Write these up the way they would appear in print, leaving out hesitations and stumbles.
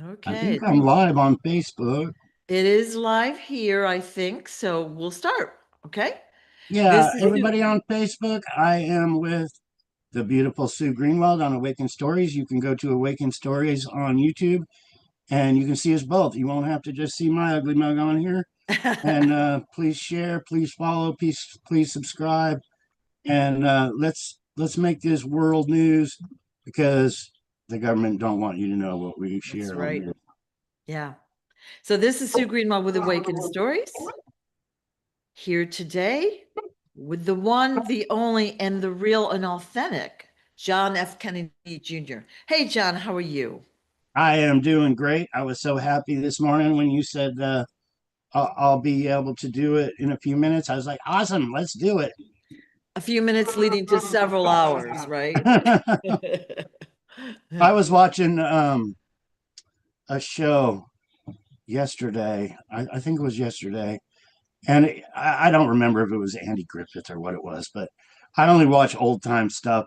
I Okay. think I'm live on Facebook. It is live here, I think. So we'll start. Okay. Yeah, This is everybody on Facebook. I am with the beautiful Sue Greenwald on Awaken Stories. You can go to Awaken Stories on YouTube and you can see us both. You won't have to just see my ugly mug on here. And please share, please follow, please subscribe, and let's make this world news because the government don't want you to know what we That's share on right. here. Yeah. So this is Sue Greenwald with Awakened Stories. Here today with the one, the only, and the real and authentic John F. Kennedy Jr. Hey, John, how are you? I am doing great. I was so happy this morning when you said I'll be able to do it in a few minutes. I was like, awesome, let's do it. A few minutes leading to several hours, right? I was watching a show yesterday. I think it was yesterday, and I don't remember if it was Andy Griffith or what it was, but I only watch old time stuff.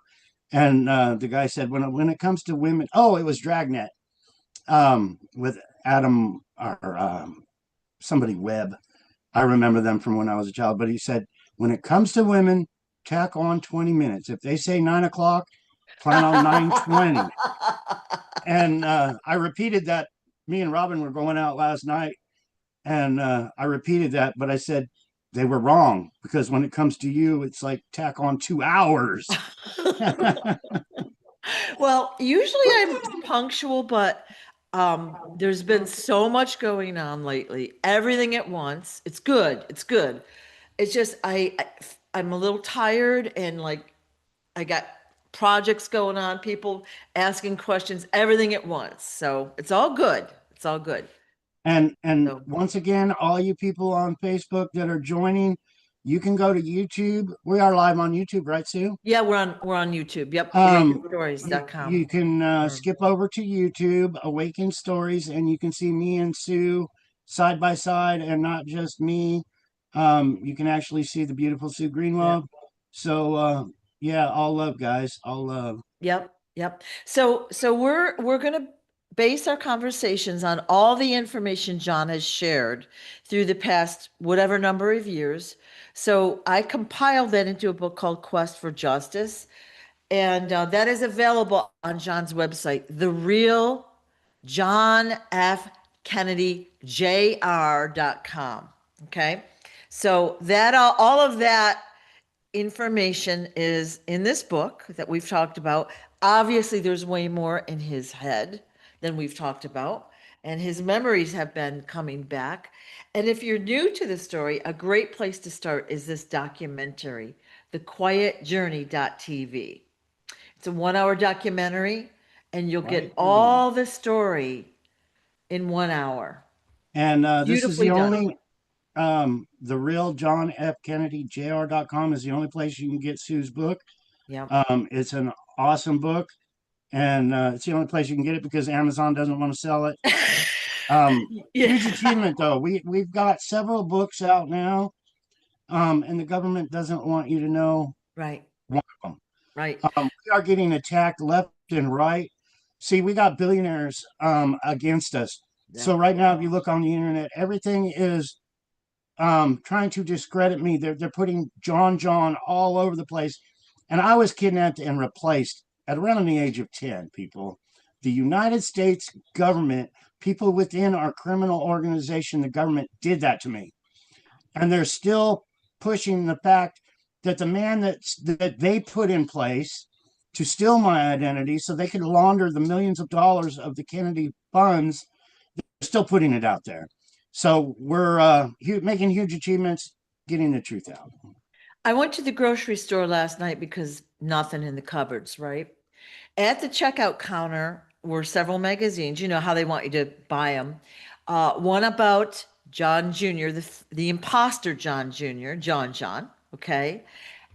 And the guy said, when it comes to women, oh, it was Dragnet with Adam or somebody Webb. I remember them from when I was a child. But he said, when it comes to women, tack on 20 minutes. If they say 9 o'clock, plan on 9:20. And I repeated that. Me and Robin were going out last night, and I repeated that, but I said they were wrong because when it comes to you, it's like tack on 2 hours. Well, usually I'm punctual, but there's been so much going on lately. Everything at once. It's good. It's good. It's just I'm a little tired and like I got projects going on, people asking questions, everything at once. So it's all good. It's all good. And So once again, all you people on Facebook that are joining, you can go to YouTube. We are live on YouTube, right, Sue? yeah, we're on YouTube. Yep, Um, awakenstories.com. you can Or skip over to YouTube, Awaken Stories, and you can see me and Sue side by side, and not just me. You can actually see the beautiful Sue yep. Greenwald. So yeah, all love, guys. All love. Yep, yep. So we're gonna base our conversations on all the information John has shared through the past whatever number of years. So I compiled that into a book called Quest for Justice, and that is available on John's website, The Real John F. Kennedy Jr.com. Okay, so that all of that information is in this book that we've talked about. Obviously, there's way more in his head than we've talked about, and his memories have been coming back. And if you're new to the story, a great place to start is this documentary, thequietjourney.tv. It's a 1 hour documentary, and you'll get Quiet journey. all the story in 1 hour. And this is Beautifully the done. only the real John F. Kennedy Jr.com is the only place you can get Sue's book. Yeah. It's an awesome book, and it's the only place you can get it because Amazon doesn't want to sell it. Huge Yeah. achievement though. We've got several books out now, and the government doesn't want you to know Right. one of them. Right. We are getting attacked left and right. See, we got billionaires against us. Yeah. So right now, if you look on the internet, everything is trying to discredit me. They're putting John all over the place, and I was kidnapped and replaced at around the age of 10. People, the United States government, people within our criminal organization, the government did that to me, and they're still pushing the fact that the man that they put in place to steal my identity so they could launder the millions of dollars of the Kennedy funds, they're still putting it out there. So we're making huge achievements, getting the truth out. I went to the grocery store last night because nothing in the cupboards, right? At the checkout counter were several magazines. You know how they want you to buy them. One about John Jr., the imposter John Jr., John, okay?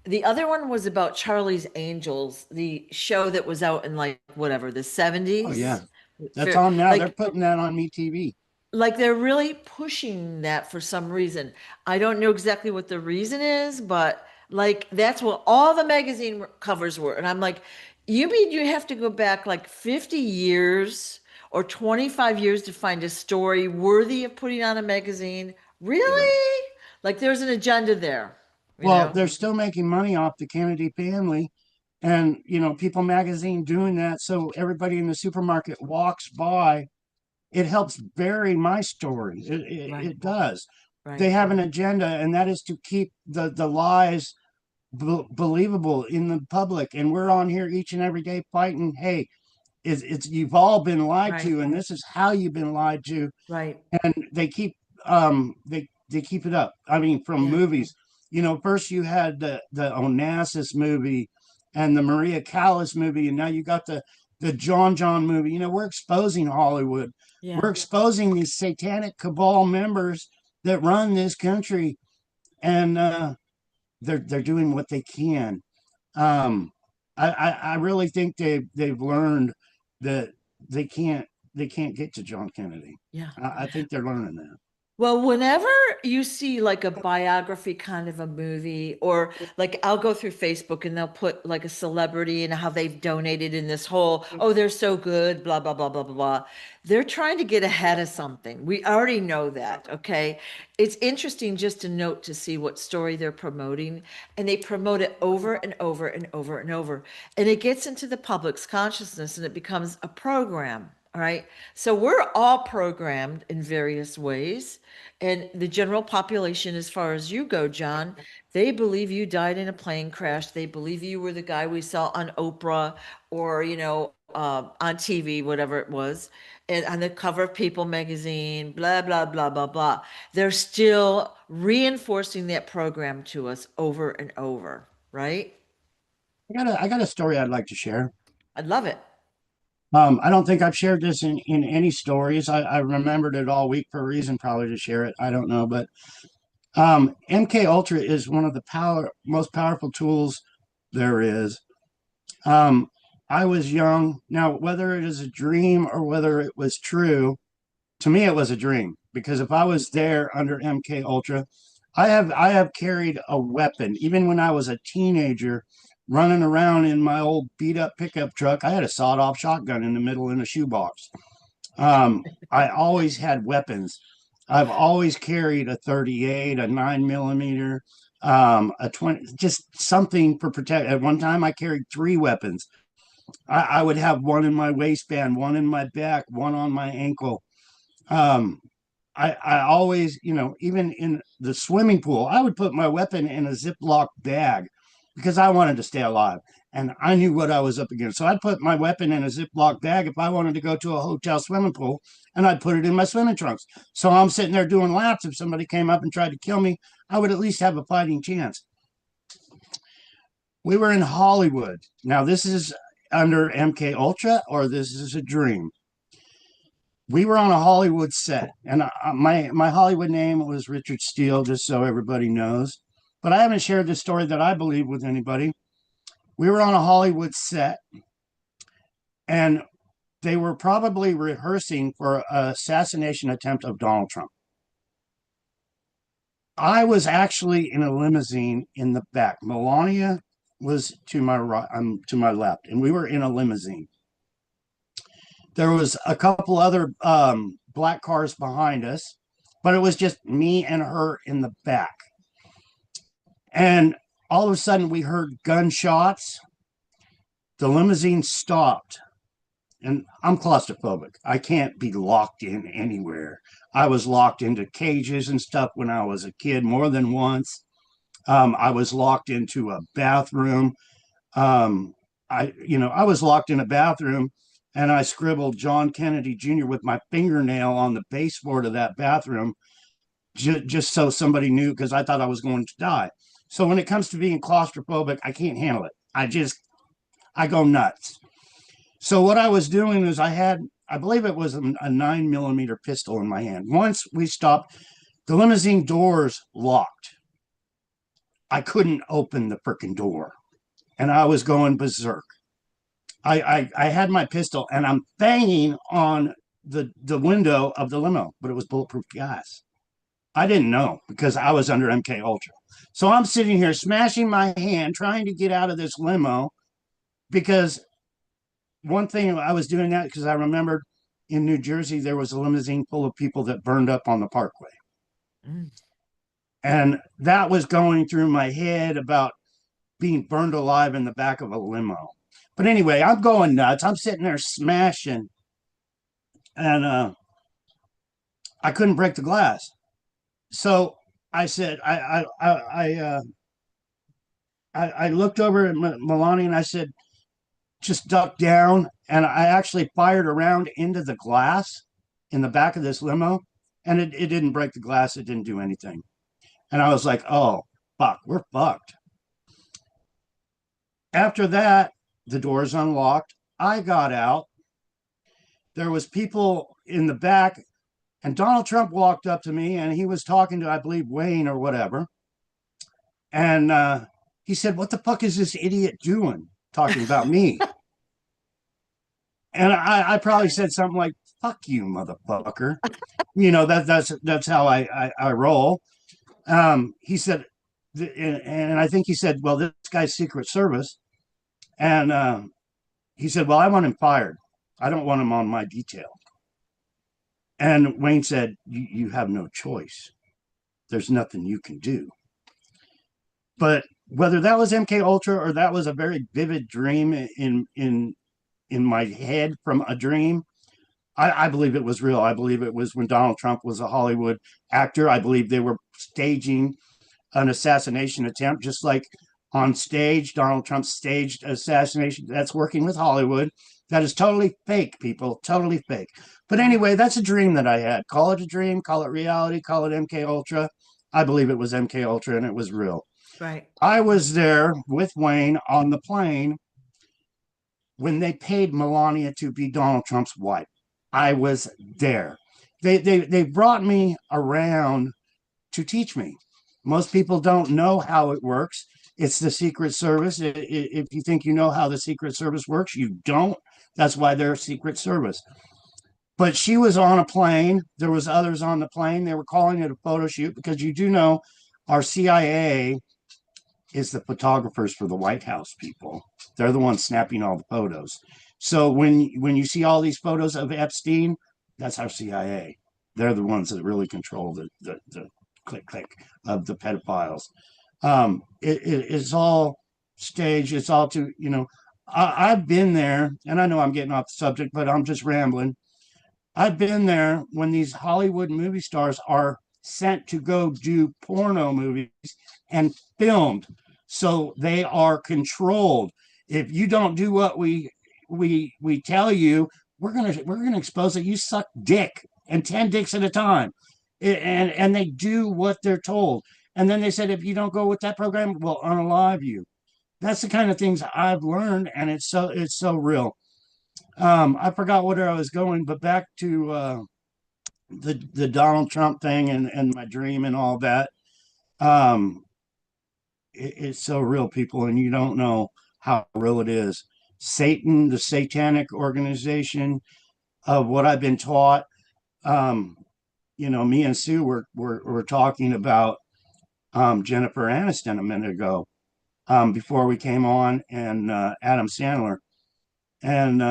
The other one was about Charlie's Angels, the show that was out in like whatever, the Oh yeah, 70s. that's on now. They're Like putting that on me TV. they're really pushing that for some reason. I don't know exactly what the reason is, but like that's what all the magazine covers were. And I'm like, you mean you have to go back like 50 years or 25 years to find a story worthy of putting on a magazine. Yeah. Really? Like there's an agenda there, you Well, know? they're still making money off the Kennedy family and, People Magazine doing that. So everybody in the supermarket walks by. It helps bury my story. Right, It does. They right, have an agenda, and that is to keep the lies believable in the public. And we're on here each and every day fighting. Hey, it's you've all been lied right, to, and this is how you've been lied to. right. And they keep it up. I mean, from Yeah, movies, first you had the Onassis movie and the Maria Callas movie, and now you got the John movie. We're exposing Hollywood. yeah. We're exposing these satanic cabal members that run this country, and they're doing what they can. Um, I really think they've learned that they can't they can't get to John Kennedy. Yeah. I think they're learning that. Well, whenever you see like a biography kind of a movie, or like I'll go through Facebook and they'll put like a celebrity and how they've donated in this whole, oh, they're so good, blah, blah, blah, blah, blah, blah. They're trying to get ahead of something. We already know that. Okay. It's interesting just to note to see what story they're promoting, and they promote it over and over and over and over. And it gets into the public's consciousness and it becomes a program. All right. So we're all programmed in various ways. And the general population, as far as you go, John, they believe you died in a plane crash. They believe you were the guy we saw on Oprah or, on TV, whatever it was, and on the cover of People magazine, blah, blah, blah, blah, blah. They're still reinforcing that program to us over and over, right? I got a story I'd like to share. I love it. I don't think I've shared this in any stories. I remembered it all week for a reason, probably to share it. I don't know, but MK Ultra is one of the most powerful tools there is. Um, I was young. Now, whether it is a dream or whether it was true, to me it was a dream because if I was there under MK Ultra, I have carried a weapon even when I was a teenager running around in my old beat up pickup truck. I had a sawed off shotgun in the middle in a shoebox. I always had weapons. I've always carried a 38, a 9 millimeter, a 20, just something for protect. At one time, I carried three weapons. I would have one in my waistband, one in my back, one on my ankle. Um, I always, even in the swimming pool, I would put my weapon in a Ziploc bag because I wanted to stay alive and I knew what I was up against. So I'd put my weapon in a Ziploc bag if I wanted to go to a hotel swimming pool, and I'd put it in my swimming trunks. So I'm sitting there doing laps. If somebody came up and tried to kill me, I would at least have a fighting chance. We were in Hollywood. Now, this is under MK Ultra or this is a dream. We were on a Hollywood set, and my Hollywood name was Richard Steele, just so everybody knows. But I haven't shared this story that I believe with anybody. We were on a Hollywood set, and they were probably rehearsing for an assassination attempt of Donald Trump. I was actually in a limousine in the back. Melania was to my right, to my left, and we were in a limousine. There was a couple other black cars behind us, but it was just me and her in the back. And all of a sudden, we heard gunshots. The limousine stopped, and I'm claustrophobic. I can't be locked in anywhere. I was locked into cages and stuff when I was a kid more than once. I was locked into a bathroom. I was locked in a bathroom, and I scribbled John Kennedy Jr. with my fingernail on the baseboard of that bathroom, just so somebody knew because I thought I was going to die. So when it comes to being claustrophobic, I can't handle it. I go nuts. So what I was doing is I believe it was a 9 millimeter pistol in my hand. Once we stopped, the limousine doors locked. I couldn't open the freaking door, and I was going berserk. I had my pistol, and I'm banging on the window of the limo, but it was bulletproof glass. I didn't know because I was under MK Ultra. So I'm sitting here smashing my hand, trying to get out of this limo because one thing I was doing that because I remembered in New Jersey, there was a limousine full of people that burned up on the parkway. Mm. And that was going through my head about being burned alive in the back of a limo. But anyway, I'm going nuts. I'm sitting there smashing, and I couldn't break the glass. So I said, I looked over at Melania and I said, just duck down. And I actually fired around into the glass in the back of this limo, and it didn't break the glass. It didn't do anything. And I was like, oh, fuck, we're fucked. After that, the doors unlocked. I got out. There was people in the back, and Donald Trump walked up to me, and he was talking to, I believe, Wayne or whatever. And he said, what the fuck is this idiot doing talking about me? And I probably said something like, fuck you, motherfucker. That's how I roll. He said, and I think he said, well, this guy's Secret Service. And he said, well, I want him fired. I don't want him on my detail. And Wayne said, you have no choice. There's nothing you can do. But whether that was MK Ultra or that was a very vivid dream in my head from a dream, I believe it was real. I believe it was when Donald Trump was a Hollywood actor. I believe they were staging an assassination attempt, just like on stage, Donald Trump staged assassination. That's working with Hollywood. That is totally fake, people. Totally fake. But anyway, that's a dream that I had. Call it a dream, call it reality, call it MK Ultra. I believe it was MK Ultra and it was real. Right. I was there with Wayne on the plane when they paid Melania to be Donald Trump's wife. I was there. They brought me around to teach me. Most people don't know how it works. It's the Secret Service. If you think you know how the Secret Service works, you don't. That's why they're Secret Service. But she was on a plane. There was others on the plane. They were calling it a photo shoot because you do know our CIA is the photographers for the White House people. They're the ones snapping all the photos. So when you see all these photos of Epstein, that's our CIA. They're the ones that really control the click click of the pedophiles. It's all staged. It's all to I've been there, and I know I'm getting off the subject, but I'm just rambling. I've been there when these Hollywood movie stars are sent to go do porno movies and filmed. So they are controlled. If you don't do what we tell you, we're gonna expose that you suck dick and 10 dicks at a time. And they do what they're told. And then they said, if you don't go with that program, we'll unalive you. That's the kind of things I've learned, and it's so real. I forgot where I was going, but back to the Donald Trump thing and my dream and all that. Um, it's so real, people, and you don't know how real it is. Satan, the satanic organization of what I've been taught. Um, me and Sue were talking about Jennifer Aniston a minute ago before we came on, and Adam Sandler. And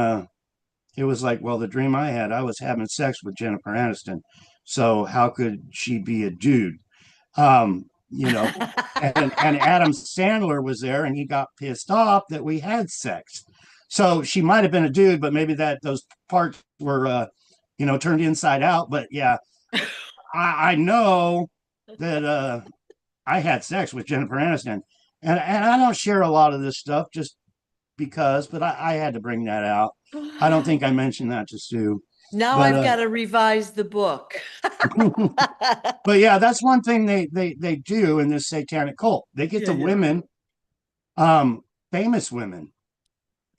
it was like, well, the dream I had, I was having sex with Jennifer Aniston. So how could she be a dude? Um, you know, and Adam Sandler was there and he got pissed off that we had sex. So she might have been a dude, but maybe that those parts were, turned inside out. But yeah, I know that I had sex with Jennifer Aniston. And I don't share a lot of this stuff just because, but I had to bring that out. I don't think I mentioned that to Sue. Now But I've got to revise the book. but yeah, that's one thing they do in this satanic cult. They get Yeah, the yeah. women, famous women,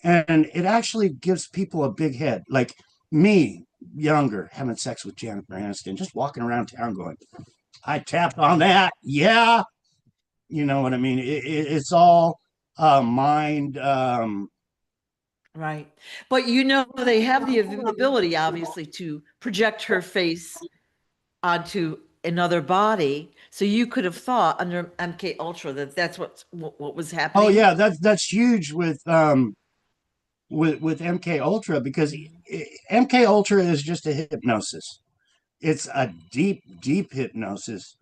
and it actually gives people a big head. Like me, younger, having sex with Jennifer Aniston, just walking around town going, I tapped on that. Yeah. You know what I mean? It's all mind. Right. But they have the ability, obviously, to project her face onto another body. So you could have thought under MK Ultra that that's what was Oh happening. yeah, that's huge with MK Ultra because MK Ultra is just a hypnosis. It's a deep, deep hypnosis,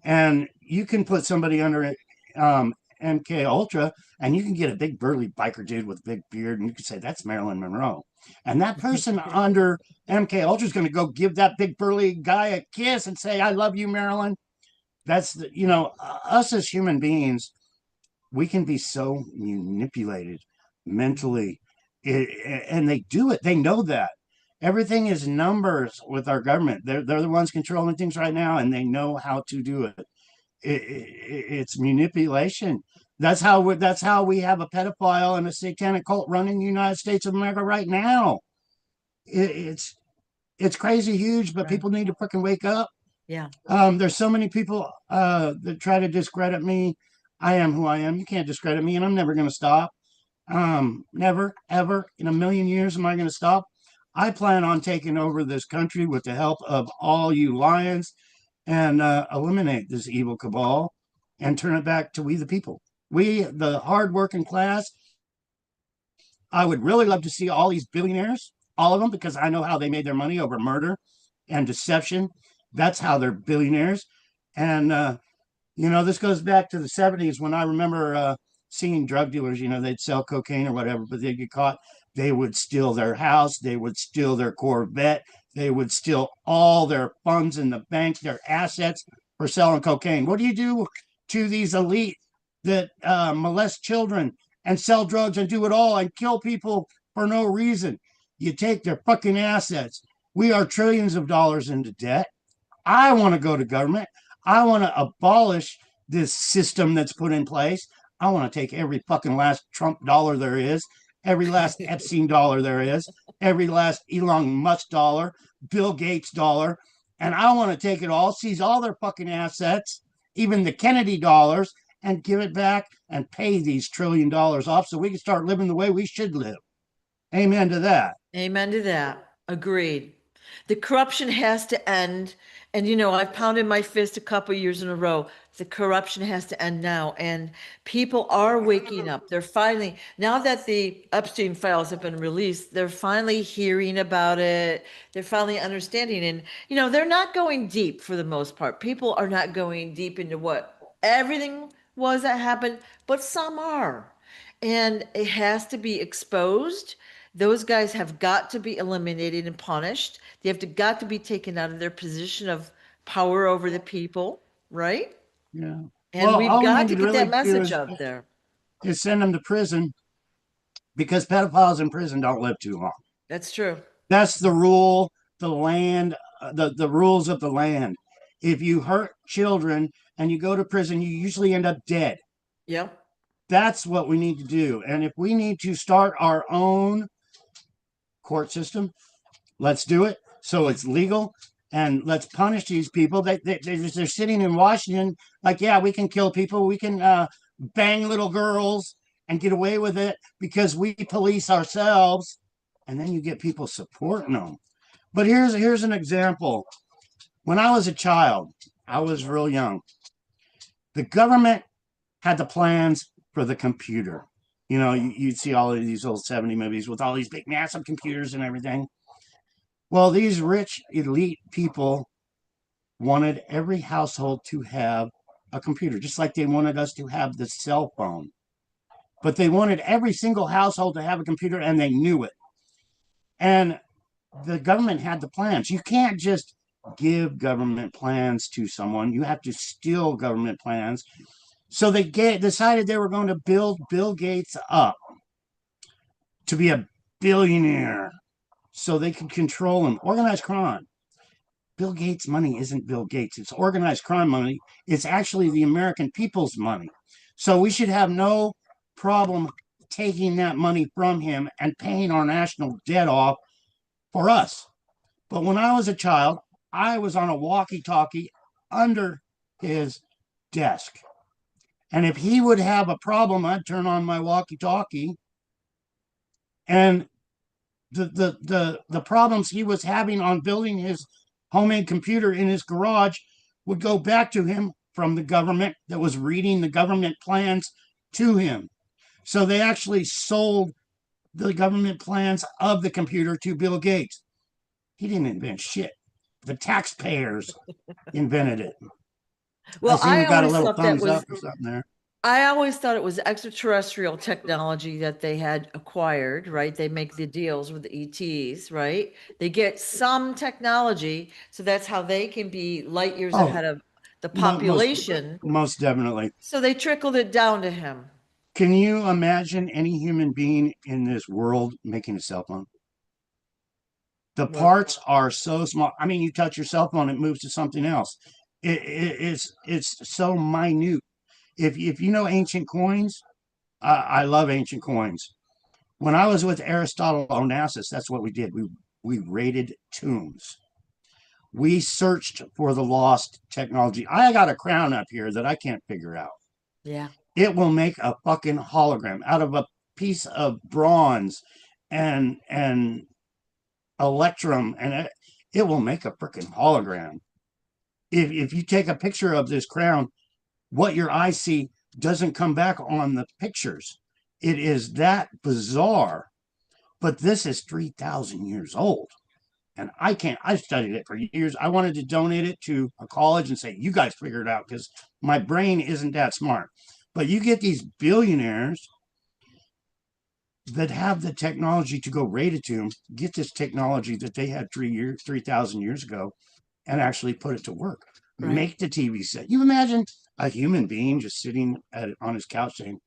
and you can put somebody under MK Ultra, and you can get a big burly biker dude with a big beard, and you can say that's Marilyn Monroe, and that person under MK Ultra is going to go give that big burly guy a kiss and say, "I love you, Marilyn." That's us as human beings, we can be so manipulated mentally, and they do it. They know that everything is numbers with our government. They're the ones controlling things right now, and they know how to do it. It's manipulation. That's how we have a pedophile and a satanic cult running the United States of America right now. It's crazy huge, but Right. people need to freaking wake up. Yeah. There's so many people that try to discredit me. I am who I am. You can't discredit me, and I'm never going to stop. Never, ever in a million years am I going to stop. I plan on taking over this country with the help of all you lions and eliminate this evil cabal and turn it back to we the people. We, the hardworking class. I would really love to see all these billionaires, all of them, because I know how they made their money over murder and deception. That's how they're billionaires. And this goes back to the 70s when I remember seeing drug dealers, they'd sell cocaine or whatever, but they'd get caught. They would steal their house, they would steal their Corvette, they would steal all their funds in the bank, their assets for selling cocaine. What do you do to these elite that molest children and sell drugs and do it all and kill people for no reason? You take their fucking assets. We are trillions of dollars into debt. I want to go to government. I want to abolish this system that's put in place. I want to take every fucking last Trump dollar there is, every last Epstein dollar there is, every last Elon Musk dollar, Bill Gates dollar, and I want to take it all, seize all their fucking assets, even the Kennedy dollars, and give it back and pay these $1 trillion off so we can start living the way we should live. Amen to that. Amen to that. Agreed. The corruption has to end. And I've pounded my fist a couple years in a row. The corruption has to end now. And people are waking up. They're finally, now that the Epstein files have been released, they're finally hearing about it. They're finally understanding. And, they're not going deep for the most part. People are not going deep into what everything was that happened, but some are. And it has to be exposed. Those guys have got to be eliminated and punished. They have got to be taken out of their position of power over the people, right? Yeah. And Well, we've all we got need to to get really that do message is, out there. is send them to prison because pedophiles in prison don't live too long. That's true. That's the rule, the land, the rules of the land. If you hurt children and you go to prison, you usually end up dead. Yep. That's what we need to do. And if we need to start our own court system, let's do it so it's legal and let's punish these people. They're sitting in Washington like, yeah, we can kill people. We can bang little girls and get away with it because we police ourselves. And then you get people supporting them. But here's an example. When I was a child, I was real young. The government had the plans for the computer. You'd see all of these old 70 movies with all these big, massive computers and everything. Well, these rich, elite people wanted every household to have a computer, just like they wanted us to have the cell phone. But they wanted every single household to have a computer, and they knew it. And the government had the plans. You can't just give government plans to someone, you have to steal government plans. So they decided they were going to build Bill Gates up to be a billionaire so they could control him. Organized crime. Bill Gates' money isn't Bill Gates. It's organized crime money. It's actually the American people's money. So we should have no problem taking that money from him and paying our national debt off for us. But when I was a child, I was on a walkie-talkie under his desk. And if he would have a problem, I'd turn on my walkie-talkie, and the problems he was having on building his homemade computer in his garage would go back to him from the government that was reading the government plans to him. So they actually sold the government plans of the computer to Bill Gates. He didn't invent shit. The taxpayers invented it. I Well, see we got a little thumbs up or something there. I always thought it was extraterrestrial technology that they had acquired, right? They make the deals with the ETs, right? They get some technology, so that's how they can be light years Oh, ahead of the most population. most definitely. So they trickled it down to him. Can you imagine any human being in this world making a cell phone? The Well, parts are so small. I mean, you touch your cell phone, it moves to something else. It's so minute. If you know ancient coins, I love ancient coins. When I was with Aristotle Onassis, that's what we did. We raided tombs. We searched for the lost technology. I got a crown up here that I can't figure out. yeah, It will make a fucking hologram out of a piece of bronze and electrum, and it will make a freaking hologram. If you take a picture of this crown, what your eyes see doesn't come back on the pictures. It is that bizarre. But this is 3,000 years old. And I studied it for years. I wanted to donate it to a college and say, you guys figure it out because my brain isn't that smart. But you get these billionaires that have the technology to go raid a tomb, get this technology that they had 3,000 years ago, and actually put it to work. right. Make the TV set. You imagine a human being just sitting on his couch saying,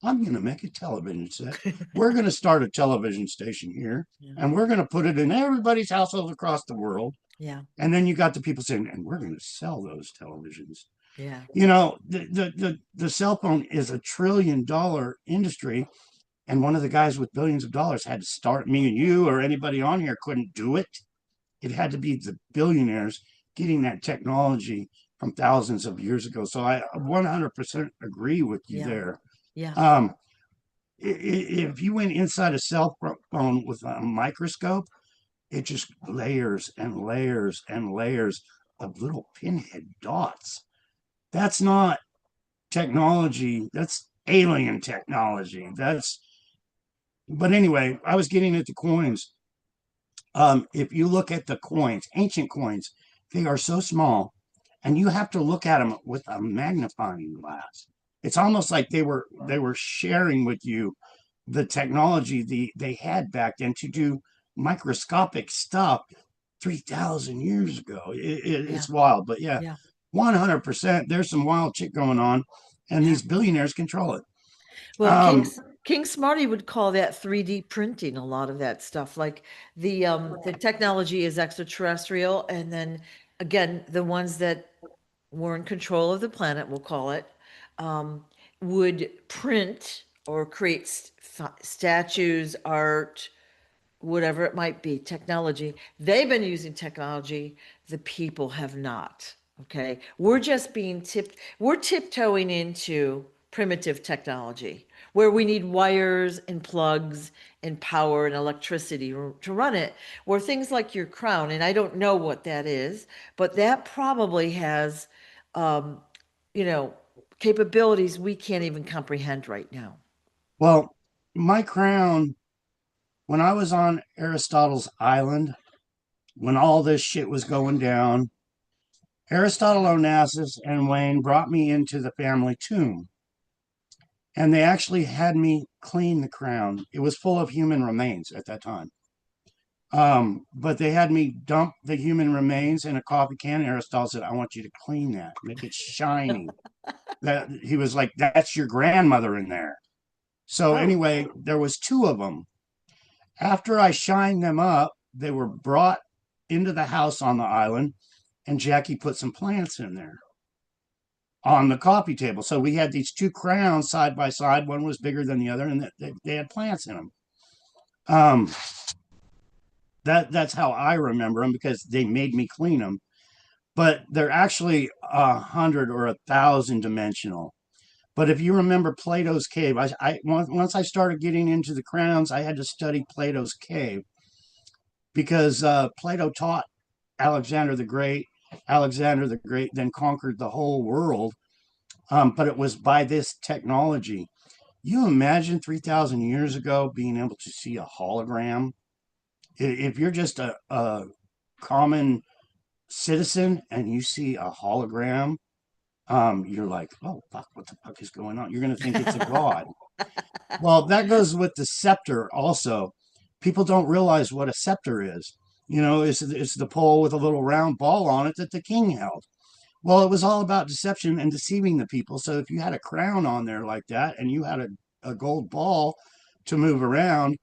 I'm going to make a television set. We're going to start a television station here, Yeah, and we're going to put it in everybody's households across the world. yeah, And then you got the people saying, and we're going to sell those televisions. yeah. You know, the cell phone is $1 trillion industry. And one of the guys with billions of dollars had to start. Me and you or anybody on here couldn't do it. It had to be the billionaires getting that technology from thousands of years ago. So I 100% agree with you Yeah, there. yeah, Um, if you went inside a cell phone with a microscope, it just layers and layers and layers of little pinhead dots. That's not technology. That's alien technology. But anyway, I was getting at the coins. If you look at the coins, ancient coins, they are so small, and you have to look at them with a magnifying glass. It's almost like they were sharing with you the technology they had back then to do microscopic stuff 3,000 years ago. yeah, It's wild, but yeah, yeah. 100%. There's some wild shit going on, and Yeah. these billionaires control it. Well, Um, King Smarty would call that 3D printing, a lot of that stuff. Like the technology is extraterrestrial, and then again, the ones that were in control of the planet, we'll call it, um, would print or create statues, art, whatever it might be, technology. They've been using technology, the people have not. Okay. We're just being we're tiptoeing into primitive technology where we need wires and plugs and power and electricity to run it. Where things like your crown, and I don't know what that is, but that probably has, um, you know, capabilities we can't even comprehend right now. well, my crown, when I was on Aristotle's island, when all this shit was going down, Aristotle Onassis and Wayne brought me into the family tomb, and they actually had me clean the crown. It was full of human remains at that time. But they had me dump the human remains in a coffee can. Aristotle said, I want you to clean that, make it shiny. That he was like, that's your grandmother in there. So Oh, anyway, there was two of them. After I shined them up, they were brought into the house on the island, and Jackie put some plants in there on the coffee table. So we had these two crowns side by side. One was bigger than the other, and they had plants in them. Um, that's how I remember them because they made me clean them. But they're actually 100 or 1,000 dimensional. But if you remember Plato's cave, once I started getting into the crowns, I had to study Plato's cave because Plato taught Alexander the Great. Alexander the Great then conquered the whole world, but it was by this technology. You imagine 3,000 years ago being able to see a hologram? If you're just a common citizen and you see a hologram, you're like, oh, fuck, what the fuck is going on? You're going to think it's a god. Well, that goes with the scepter also. People don't realize what a scepter is. It's the pole with a little round ball on it that the king held. Well, it was all about deception and deceiving the people. So if you had a crown on there like that and you had a gold ball to move around,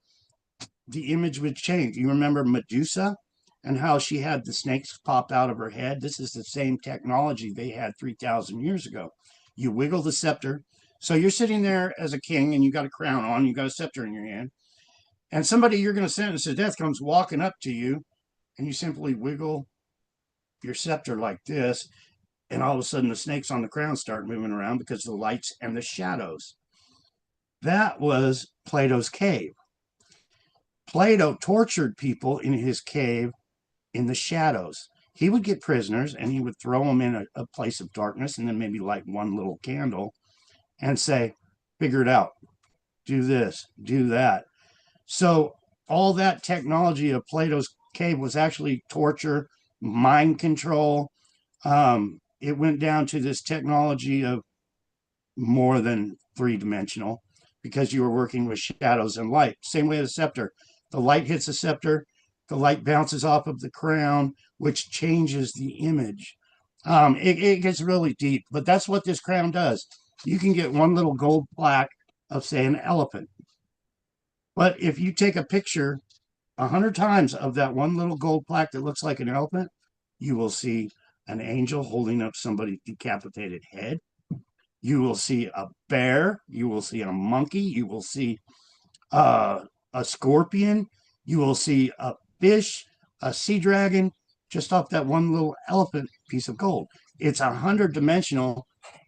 the image would change. You remember Medusa and how she had the snakes pop out of her head? This is the same technology they had 3,000 years ago. You wiggle the scepter. So you're sitting there as a king and you got a crown on, you got a scepter in your hand, and somebody you're going to sentence to death comes walking up to you, and you simply wiggle your scepter like this, and all of a sudden the snakes on the crown start moving around because of the lights and the shadows. That was Plato's cave. Plato tortured people in his cave in the shadows. He would get prisoners and he would throw them in a place of darkness and then maybe light one little candle and say, figure it out, do this, do that. So, all that technology of Plato's cave was actually torture, mind control. It went down to this technology of more than three-dimensional because you were working with shadows and light. Same way as a scepter. The light hits the scepter, the light bounces off of the crown, which changes the image. It gets really deep, but that's what this crown does. You can get one little gold plaque of, say, an elephant. But if you take a picture 100 times of that one little gold plaque that looks like an elephant, you will see an angel holding up somebody's decapitated head. You will see a bear. You will see a monkey. You will see a scorpion. You will see a fish, a sea dragon, just off that one little elephant piece of gold. It's 100 dimensional,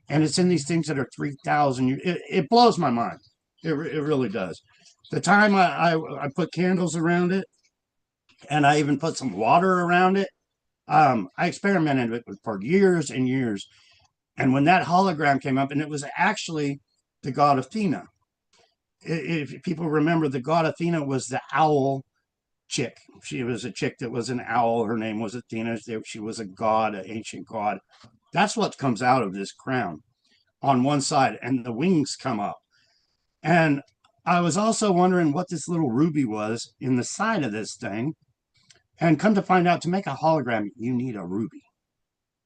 and it's in these things that are 3,000 years. It blows my mind. It really does. The time I put candles around it, and I even put some water around it. I experimented with it for years and years. And when that hologram came up, and it was actually the god Athena. If people remember, the god Athena was the owl chick. She was a chick that was an owl. Her name was Athena. She was a god, an ancient god. That's what comes out of this crown on one side, and the wings come up. And I was also wondering what this little ruby was in the side of this thing. And come to find out, to make a hologram, you need a ruby.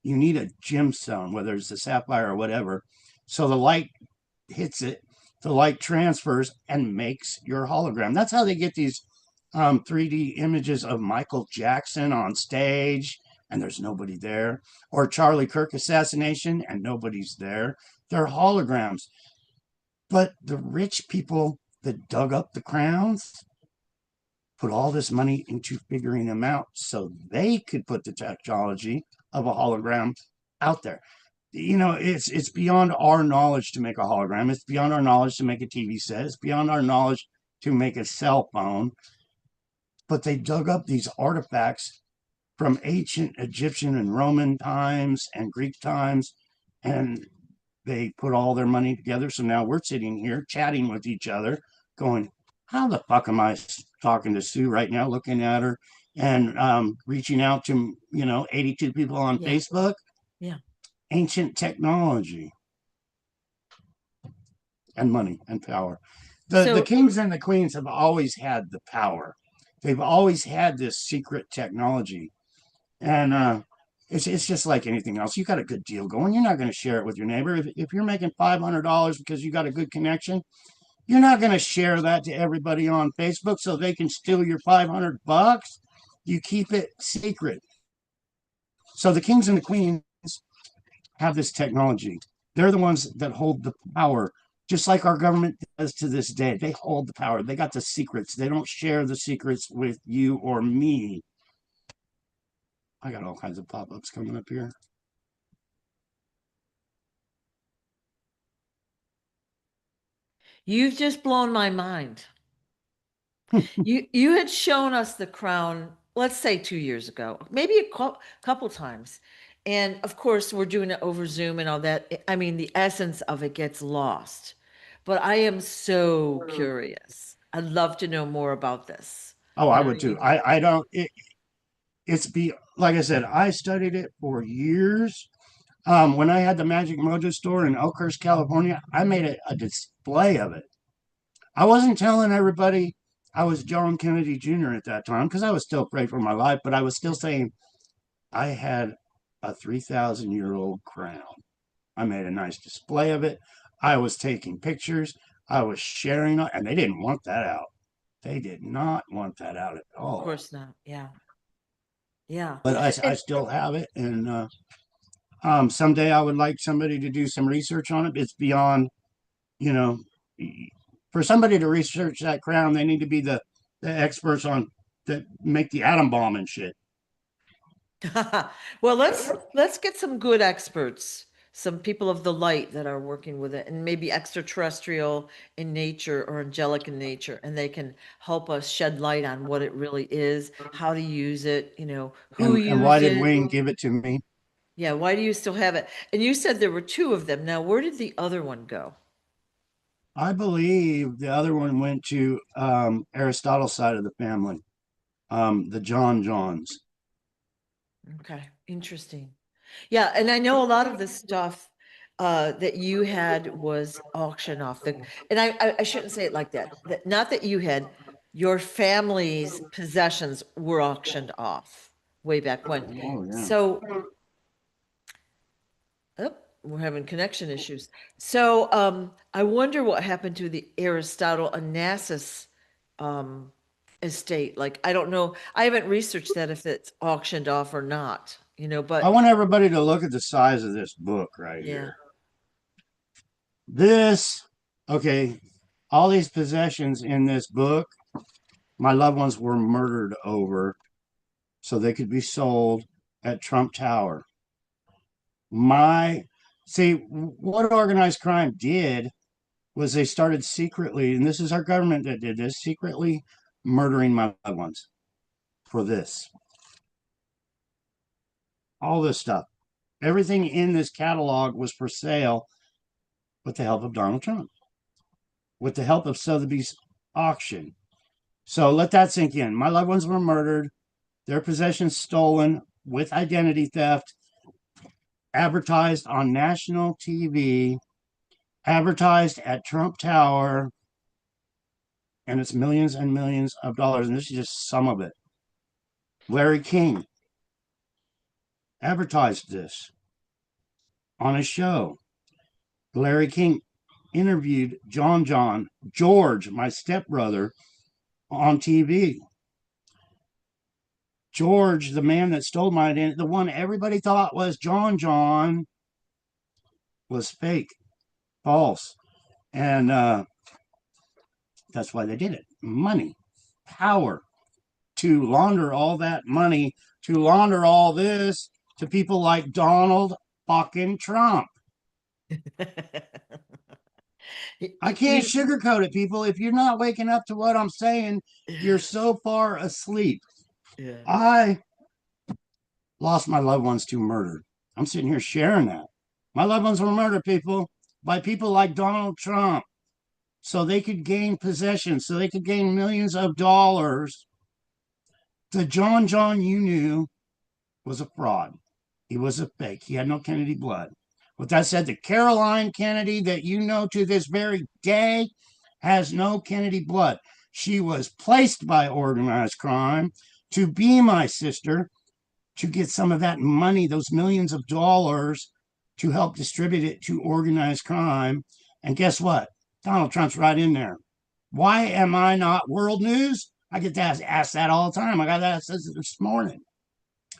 You need a gemstone, whether it's a sapphire or whatever. So the light hits it, the light transfers and makes your hologram. That's how they get these 3D images of Michael Jackson on stage and there's nobody there, or Charlie Kirk assassination and nobody's there. They're holograms. But the rich people that dug up the crowns put all this money into figuring them out so they could put the technology of a hologram out there. It's beyond our knowledge to make a hologram. It's beyond our knowledge to make a TV set. It's beyond our knowledge to make a cell phone. But they dug up these artifacts from ancient Egyptian and Roman times and Greek times, and they put all their money together. So now we're sitting here chatting with each other, going, how the fuck am I talking to Sue right now, looking at her and reaching out to, 82 people on Yeah. Facebook? Yeah. Ancient technology and money and power. The So kings and the queens have always had the power. They've always had this secret technology. And it's just like anything else. You got a good deal going. You're not going to share it with your neighbor. If you're making $500 because you got a good connection, you're not going to share that to everybody on Facebook so they can steal your $500. You keep it secret. So the kings and the queens have this technology. They're the ones that hold the power, just like our government does to this day. They hold the power. They got the secrets. They don't share the secrets with you or me. I got all kinds of pop ups coming up here. you've just blown my mind. You had shown us the crown, let's say 2 years ago, maybe couple times. And of course, we're doing it over Zoom and all that. I mean, the essence of it gets lost. but I am so curious. I'd love to know more about this. Oh, You I know, would too. I don't. It's be like I said. I studied it for years. When I had the Magic Mojo store in Oakhurst, California, I made a display of it. I wasn't telling everybody I was John Kennedy Jr. at that time because I was still afraid for my life, but I was still saying I had a 3,000-year-old crown. I made a nice display of it. I was taking pictures. I was sharing it, and they didn't want that out. They did not want that out at of all. course not. Yeah. Yeah. But I And still have it, and someday I would like somebody to do some research on it. It's beyond, you know, for somebody to research that crown, they need to be the experts on that make the atom bomb and shit. well, let's get some good experts, some people of the light that are working with it, and maybe extraterrestrial in nature or angelic in nature, and they can help us shed light on what it really is, how to use it, who And why used did it. Wayne give it to me? Yeah, why do you still have it? And you said there were two of them. Now, where did the other one go? I believe the other one went to Aristotle's side of the family, the Johns. Okay, interesting. Yeah, and I know a lot of the stuff that you had was auctioned off. And I shouldn't say it like that. Not that you had, your family's possessions were auctioned off way back when. Oh yeah. So, oh, we're having connection issues. So, I wonder what happened to the Aristotle Onassis estate. Like, I don't know. I haven't researched that if it's auctioned off or not, I but want everybody to look at the size of this book right yeah. here. This, okay, all these possessions in this book, my loved ones were murdered over so they could be sold at Trump Tower. My, see, what organized crime did was they started secretly, and this is our government that did this, secretly murdering my loved ones for this. All this stuff. Everything in this catalog was for sale with the help of Donald Trump, with the help of Sotheby's auction. So let that sink in. My loved ones were murdered, their possessions stolen with identity theft, advertised on national TV, advertised at Trump Tower, and it's millions and millions of dollars. And this is just some of it. Larry King advertised this on a show. Larry King interviewed George, my stepbrother, on TV. George, the man that stole my identity, the one everybody thought was John, was fake, false. And that's why they did it. Money, power, to launder all that money, to launder all this to people like Donald fucking Trump. I can't You, sugarcoat it, people. If you're not waking up to what I'm saying, you're so far asleep. yeah. I lost my loved ones to murder. I'm sitting here sharing that. My loved ones were murdered, people, by people like Donald Trump. So they could gain possession, so they could gain millions of dollars. The John you knew was a fraud. He was a fake. He had no Kennedy blood. With that said, the Caroline Kennedy that you know to this very day has no Kennedy blood. She was placed by organized crime to be my sister, to get some of that money, those millions of dollars, to help distribute it to organized crime. And guess what? Donald Trump's right in there. Why am I not world news? I get asked that all the time. I got asked this morning.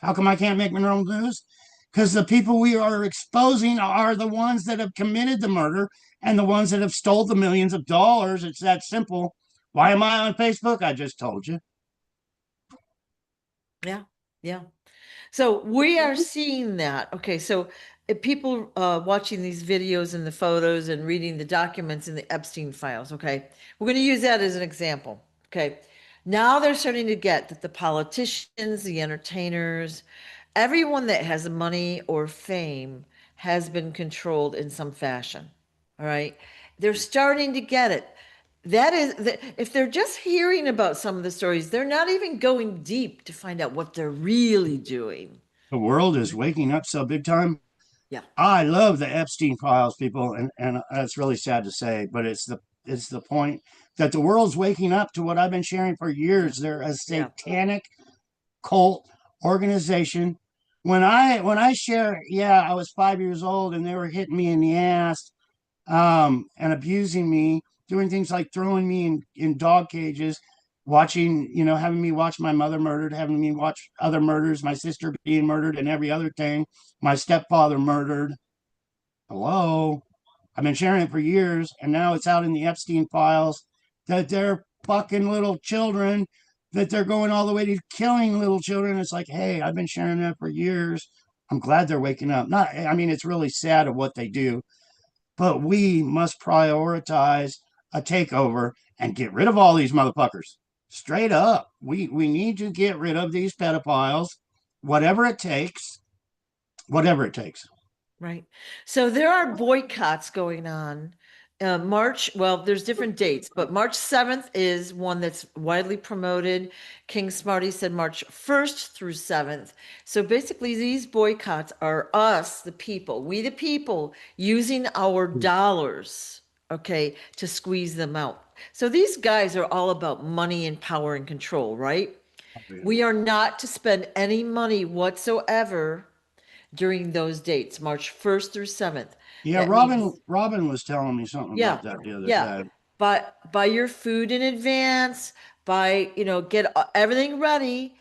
How come I can't make world news? Because the people we are exposing are the ones that have committed the murder and the ones that have stole the millions of dollars. It's that simple. Why am I on Facebook? I just told you. Yeah. Yeah. So we are seeing that. Okay, so if people watching these videos and the photos and reading the documents in the Epstein files, okay, we're going to use that as an example. Okay, now they're starting to get that the politicians, the entertainers, everyone that has money or fame has been controlled in some fashion. All right. They're starting to get it. That is, if they're just hearing about some of the stories, they're not even going deep to find out what they're really doing. The world is waking up so big time. Yeah, I love the Epstein files, people, and it's really sad to say, but it's the point that the world's waking up to what I've been sharing for yeah, years. They're a yeah, satanic cult organization. When I share, yeah, I was 5 years old and they were hitting me in the ass, and abusing me, doing things like throwing me in dog cages, watching, having me watch my mother murdered, having me watch other murders, my sister being murdered, and every other thing, my stepfather murdered. Hello. I've been sharing it for years, and now it's out in the Epstein files that they're fucking little children, that they're going all the way to killing little children. It's like, hey, I've been sharing that for years. I'm glad they're waking up. Not, I mean, it's really sad of what they do, but we must prioritize a takeover and get rid of all these motherfuckers. Straight up. We need to get rid of these pedophiles, whatever it takes, whatever it takes. right. So there are boycotts going on. March, well, there's different dates, but March 7th is one that's widely promoted. King Smarty said March 1st through 7th. So basically, these boycotts are us, the people, we the people, using our dollars, okay, to squeeze them out. So these guys are all about money and power and control, right? We are not to spend any money whatsoever during those dates, March 1st through 7th. Yeah, That Robin means, Robin was telling me something yeah, about that the other yeah. day. Buy your food in advance, get everything ready.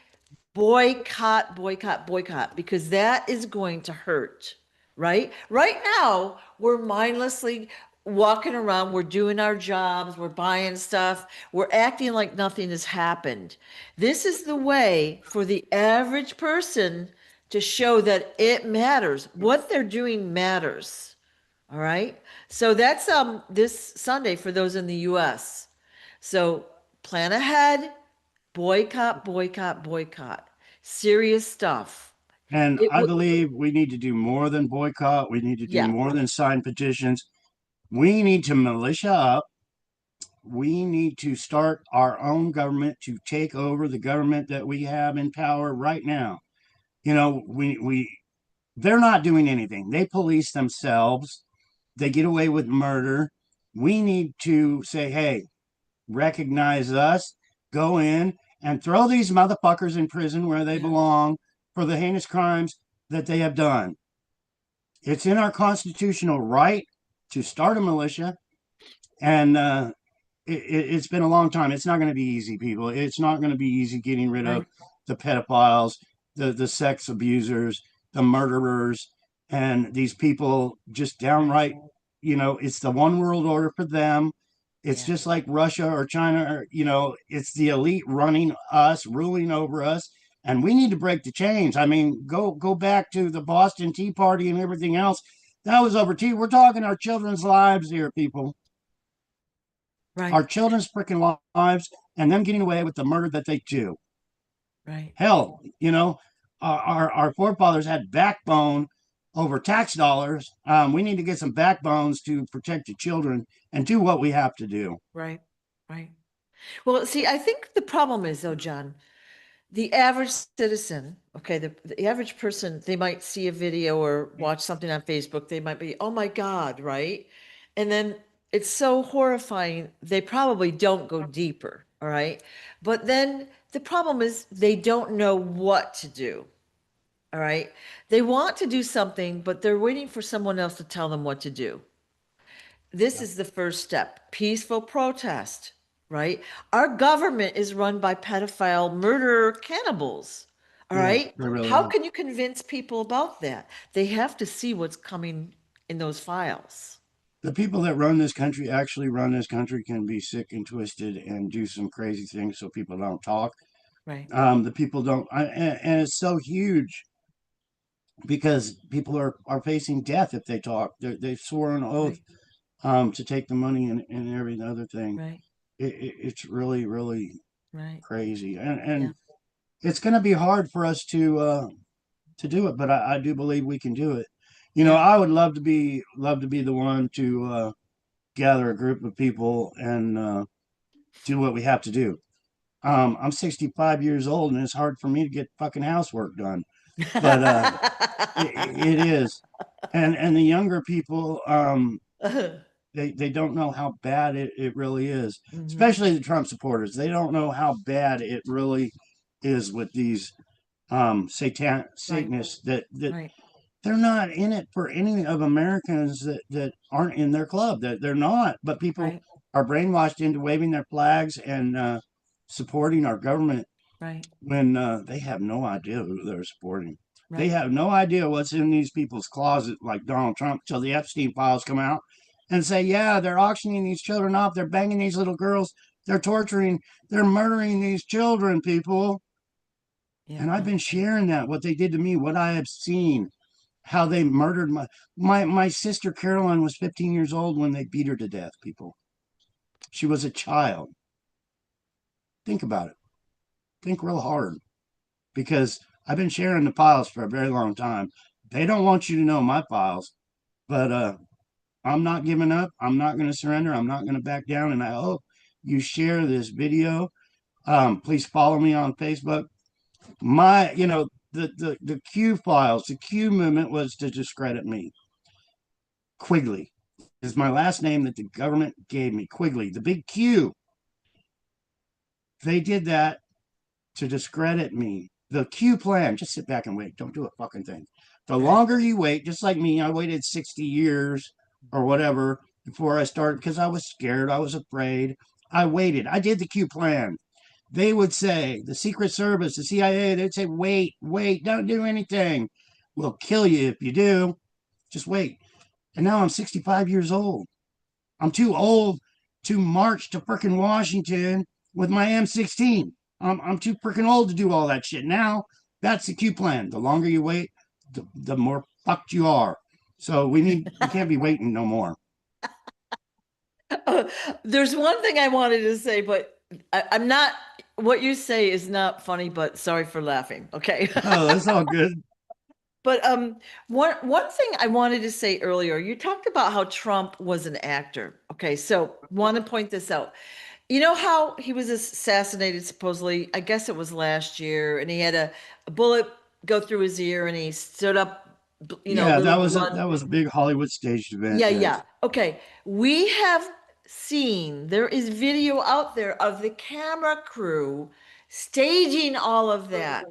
Boycott, boycott, boycott, because that is going to hurt, right? Right now, we're mindlessly walking around, we're doing our jobs, we're buying stuff, we're acting like nothing has happened. This is the way for the average person to show that it matters. What they're doing matters. All right. So that's this Sunday for those in the US. So plan ahead, boycott, boycott, boycott. Serious stuff. And It I would, believe we need to do more than boycott. We need to do yeah, more than sign petitions. We need to militia up. We need to start our own government to take over the government that we have in power right now. We they're not doing anything. They police themselves. They get away with murder. We need to say, hey, recognize us, go in and throw these motherfuckers in prison where they yeah, belong for the heinous crimes that they have done. It's in our constitutional right to start a militia, and it's been a long time. It's not going to be easy, people. It's not going to be easy getting rid of right. the pedophiles, the sex abusers, the murderers, and these people just Right. downright. It's the one world order for them. It's Yeah. just like Russia or China, or it's the elite running us, ruling over us, and we need to break the chains. I mean, go back to the Boston Tea Party and everything else. That was over tea. We're talking our children's lives here, people. Right. Our children's freaking lives, and them getting away with the murder that they do. Right. Hell, our forefathers had backbone over tax dollars. We need to get some backbones to protect the children and do what we have to do. Right. Right. Well, see, I think the problem is though, John, the average citizen, okay, the average person, they might see a video or watch something on Facebook, they might be, oh my God, right? And then it's so horrifying, they probably don't go deeper, all right? But then the problem is they don't know what to do, all right? They want to do something, but they're waiting for someone else to tell them what to do. This is the first step, peaceful protest, right? Our government is run by pedophile murderer cannibals. All Yeah, right. they really How are. can you convince people about that? They have to see what's coming in those files. The people that run this country actually run this country can be sick and twisted and do some crazy things so people don't talk. Right. The people don't, and it's so huge because people are facing death if they talk. They've sworn an oath Right. to take the money and every other thing. Right. It's really, really Right. crazy, Yeah. and it's going to be hard for us to do it, but I do believe we can do it. Yeah. I would love to be the one gather a group of people and do what we have to do. I'm 65 years old, and it's hard for me to get fucking housework done. But it is, and the younger people, they don't know how bad it really is, Mhm. especially the Trump supporters. They don't know how bad it really is with these Right, Satanists that right, they're not in it for any of Americans that aren't in their club. That they're not, but people right, are brainwashed into waving their flags and supporting our government right, when they have no idea who they're supporting. They right. have no idea what's in these people's closet, like Donald Trump, till the Epstein files come out and say, yeah, they're auctioning these children off, they're banging these little girls, they're torturing, they're murdering these children, people. Yeah, And I've been sharing that, what they did to me, what I have seen, how they murdered my sister Caroline was 15 years old when they beat her to death, people. She was a child. Think about it. Think real hard. Because I've been sharing the files for a very long time. They don't want you to know my files, but I'm not giving up. I'm not going to surrender. I'm not going to back down. And I hope you share this video. Please follow me on Facebook. The Q files, the Q movement was to discredit me. Quigley is my last name that the government gave me. Quigley, the big Q. They did that to discredit me. The Q plan, just sit back and wait. Don't do a fucking thing. The okay. longer you wait, just like me, I waited 60 years or whatever before I started because I was scared. I was afraid. I waited. I did the Q plan. They would say, the Secret Service, the CIA, they'd say, wait, wait, don't do anything. We'll kill you if you do. Just wait. And now I'm 65 years old. I'm too old to march to frickin' Washington with my M16. I'm too freaking old to do all that shit. Now, that's the Q plan. The longer you wait, the more fucked you are. So we can't be waiting no more. Uh, there's one thing I wanted to say, but I'm not, what you say is not funny, but sorry for laughing. Okay. Oh, that's all good. But one thing I wanted to say earlier, you talked about how Trump was an actor. Okay, so want to point this out. You know how he was assassinated supposedly, I guess it was last year, and he had a bullet go through his ear and he stood up, Yeah, little blood. that was a big Hollywood staged event. Yeah, Yes, yeah. Okay. We have seen, there is video out there of the camera crew staging all of that.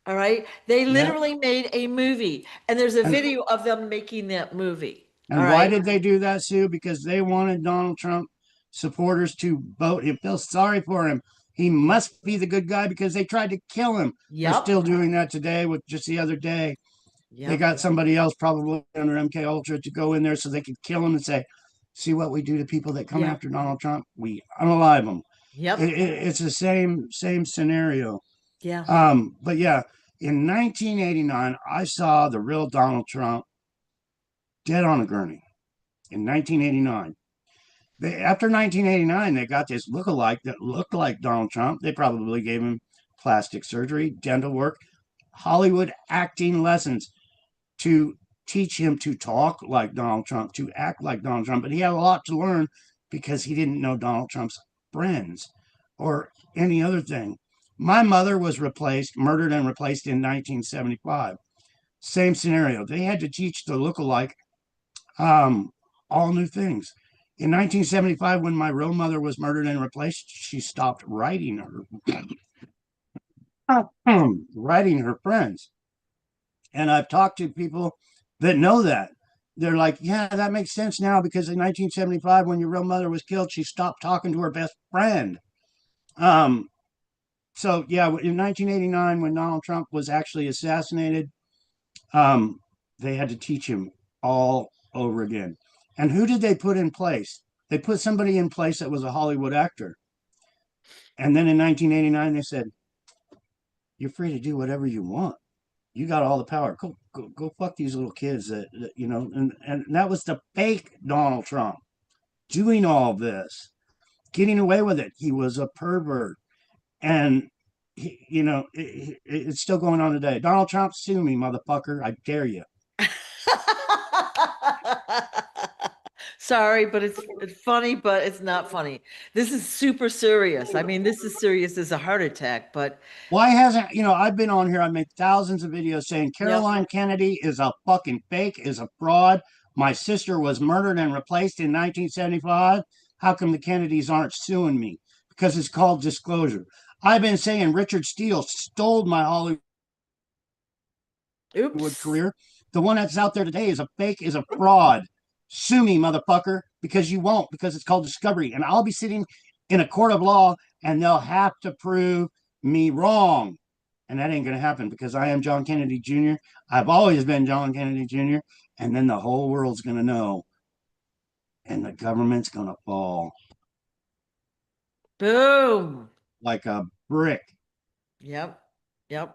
All right. They yeah. literally made a movie, and there's a And video of them making that movie. All And why right. did they do that, Sue? Because they wanted Donald Trump supporters to vote him, feel sorry for him. He Yeah. must be the good guy because they tried to kill him. They're Yep. still doing that today. With just the other day, they Yep. got somebody else probably under MK Ultra to go in there so they could kill him and say, "See what we do to people that come Yep. after Donald Trump? We unalive them." Yep. It's the same scenario. Yeah. But yeah, in 1989, I saw the real Donald Trump dead on a gurney in 1989. After 1989, they got this look-alike that looked like Donald Trump. They probably gave him plastic surgery, dental work, Hollywood acting lessons to teach him to talk like Donald Trump, to act like Donald Trump. But he had a lot to learn because he didn't know Donald Trump's friends or any other thing. My mother was murdered and replaced in 1975. Same scenario. They had to teach the look-alike um, all new things. In 1975, when my real mother was murdered and replaced, she stopped writing her friends. And I've talked to people that know that. They're like, yeah, that makes sense now because in 1975, when your real mother was killed, she stopped talking to her best friend. Um, so, yeah, in 1989, when Donald Trump was actually assassinated, um, they had to teach him all over again. And who did they put in place? They put somebody in place that was a Hollywood actor. And then in 1989, they said, "You're free to do whatever you want. You got all the power. Go fuck these little kids." And that was the fake Donald Trump doing all this, getting away with it. He was a pervert, and it's still going on today. Donald Trump, sue me, motherfucker! I dare you. Sorry, but it's funny, but it's not funny. This is super serious. I mean, this is serious as a heart attack, but Why hasn't, I've been on here, I make thousands of videos saying yep. Caroline Kennedy is a fucking fake, is a fraud. My sister was murdered and replaced in 1975. How come the Kennedys aren't suing me? Because it's called disclosure. I've been saying Richard Steele stole my Hollywood Oops. career. The one that's out there today is a fake, is a fraud. Sue me, motherfucker, because you won't, because it's called discovery. And I'll be sitting in a court of law and they'll have to prove me wrong. And that ain't going to happen because I am John Kennedy Jr. I've always been John Kennedy Jr. And then the whole world's going to know and the government's going to fall Boom. like a brick. Yep. Yep.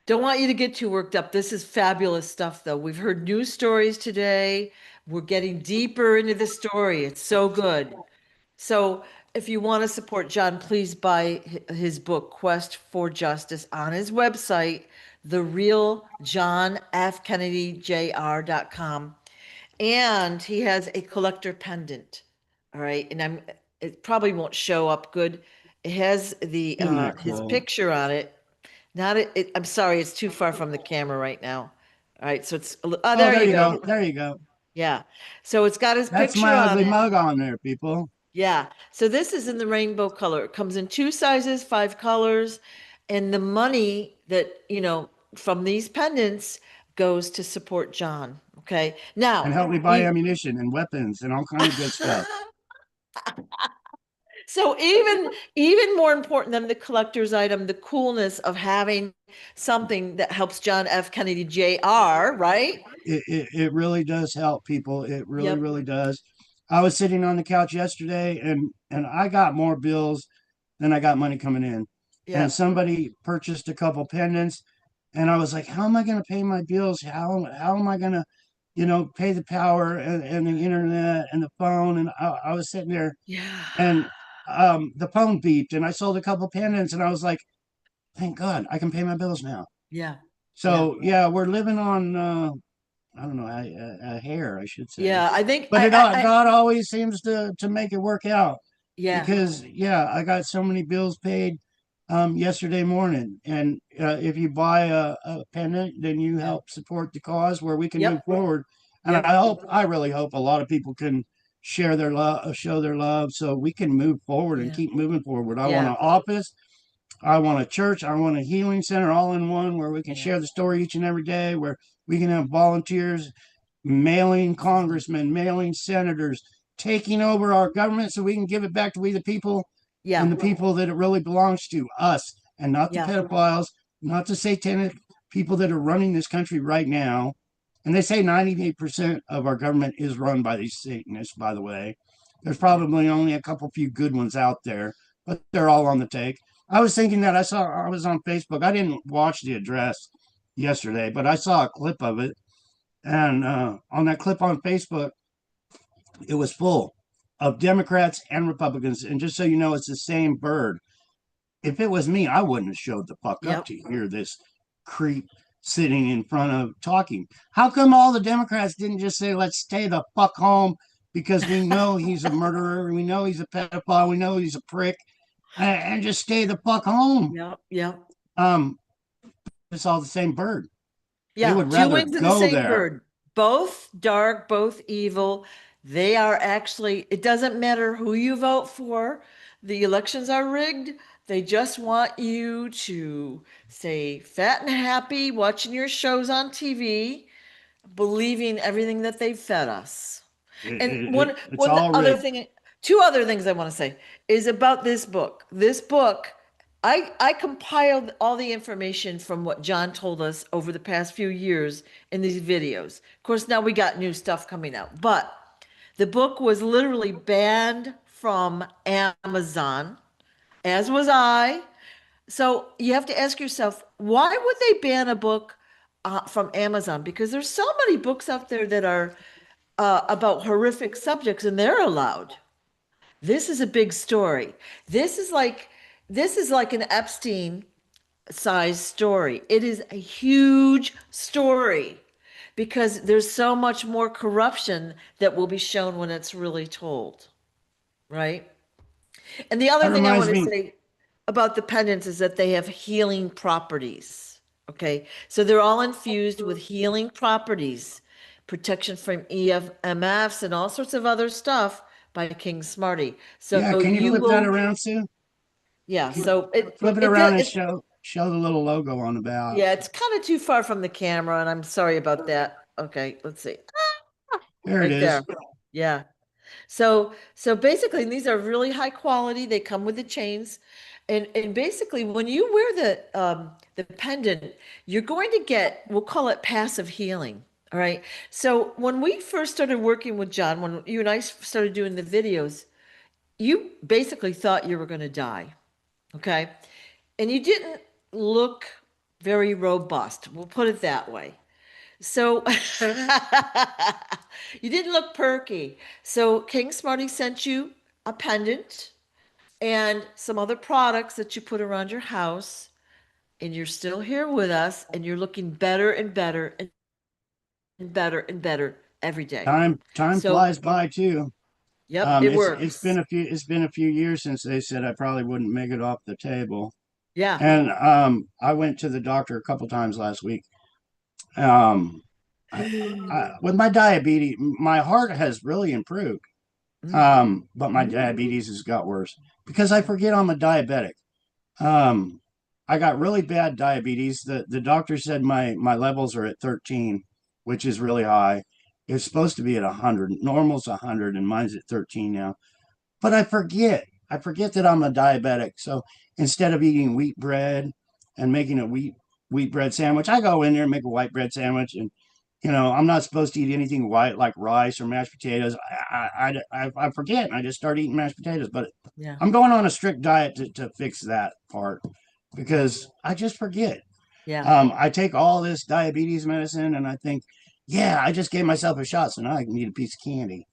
Don't want you to get too worked up. This is fabulous stuff, though. We've heard news stories today. We're getting deeper into the story. It's so good. So, if you want to support John, please buy his book, Quest for Justice, on his website, therealjohnfkennedy.com. And he has a collector pendant. All right. And it probably won't show up good. It has the Isn't that his cool? picture on it. Not it, I'm sorry, it's too far from the camera right now. All right, so oh, Oh, there there you you go. go. There you go. Yeah. So it's got his That's picture my on ugly it. mug on there, people. Yeah. So this is in the rainbow color. It comes in two sizes, five colors, and the money that, from these pendants goes to support John. Okay. And Now, help me buy we ammunition and weapons and all kind of good stuff. so even more important than the collector's item, the coolness of having something that helps John F. Kennedy Jr., right? It really does help people. It really, Yep. really does. I was sitting on the couch yesterday and I got more bills than I got money coming in. And Yep. somebody purchased a couple pendants and I was like, how am I going to pay my bills? How am I going to, pay the power and the internet and the phone? And I was sitting there Yeah. and the phone beeped and I sold a couple pendants and I was like, thank God I can pay my bills now. Yeah. Yeah. So yeah, we're living on I don't know, a hair, I should say. Yeah. I think But God always seems to make it work out yeah. because yeah, I got so many bills paid yesterday morning, and if you buy a pendant, then you Yeah. help support the cause where we can move Yep. forward. And Yep. I really hope a lot of people can share their love, show their love, so we can move forward and Yeah. keep moving forward. I want Yeah. an office. I want a church. I want a healing center all in one where we can Yeah. share the story each and every day, where we can have volunteers, mailing congressmen, mailing senators, taking over our government so we can give it back to we the people and Yeah. the people that it really belongs to, us, and not the Yeah. pedophiles, not the satanic people that are running this country right now. And they say 98% of our government is run by these Satanists, by the way. There's Yeah. probably only a couple few good ones out there, but they're all on the take. I was thinking that I was on Facebook. I didn't watch the address yesterday, but I saw a clip of it. And on that clip on Facebook, it was full of Democrats and Republicans. And just so you know, it's the same bird. If it was me, I wouldn't have showed the fuck up Yep. to hear this creep sitting in front of talking. How come all the Democrats didn't just say, let's stay the fuck home because we know he's a murderer, we know he's a pedophile, we know he's a prick, and just stay the fuck home? Yep. Yep. Um, it's all the same bird. They Yeah, would two rather wings of the go same there. bird. Both dark, both evil. They are actually, it doesn't matter who you vote for. The elections are rigged. They just want you to stay fat and happy watching your shows on TV, believing everything that they've fed us. And It's one all other rigged. thing, two other things I want to say is about this book. This book, I compiled all the information from what John told us over the past few years in these videos. Of course, now we got new stuff coming out, but the book was literally banned from Amazon, as was I. So you have to ask yourself, why would they ban a book from Amazon? Because there's so many books out there that are about horrific subjects, and they're allowed. This is a big story. This is like this is like an Epstein size story. It is a huge story because there's so much more corruption that will be shown when it's really told, right? And the That other thing I reminds want to me. say about the pendants is that they have healing properties. Okay. So they're all infused with healing properties, protection from EMFs and all sorts of other stuff by King Smarty. So Yeah, can you you flip that will, around, Sue? yeah. So it, Flip it it, around and it, show the little logo on the back. yeah, it's kind of too far from the camera, and I'm sorry about that. Okay. Let's see. There it Right is. there. Yeah. So basically these are really high quality. They come with the chains. And basically when you wear the pendant, you're going to get, we'll call it passive healing. All right. So when we first started working with John, when you and I started doing the videos, you basically thought you were going to die. Okay. And you didn't look very robust. We'll put it that way. So you didn't look perky. So King Smarty sent you a pendant and some other products that you put around your house, and you're still here with us, and you're looking better and better and better and better every day. Time So, flies by too. yep, it It's works. been a few years since they said I probably wouldn't make it off the table. Yeah. And I went to the doctor a couple times last week. Um, with my diabetes, my heart has really improved. Mm. But my diabetes has got worse because I forget I'm a diabetic. Um, I got really bad diabetes. The doctor said my levels are at 13, which is really high. It's supposed to be at 100. Normal's 100, and mine's at 13 now. But I forget. I forget that I'm a diabetic. So instead of eating wheat bread and making a wheat bread sandwich, I go in there and make a white bread sandwich. And I'm not supposed to eat anything white like rice or mashed potatoes. I forget. I just start eating mashed potatoes. But Yeah. I'm going on a strict diet to fix that part because I just forget. Yeah. I take all this diabetes medicine and I think, yeah, I just gave myself a shot, so now I can eat a piece of candy.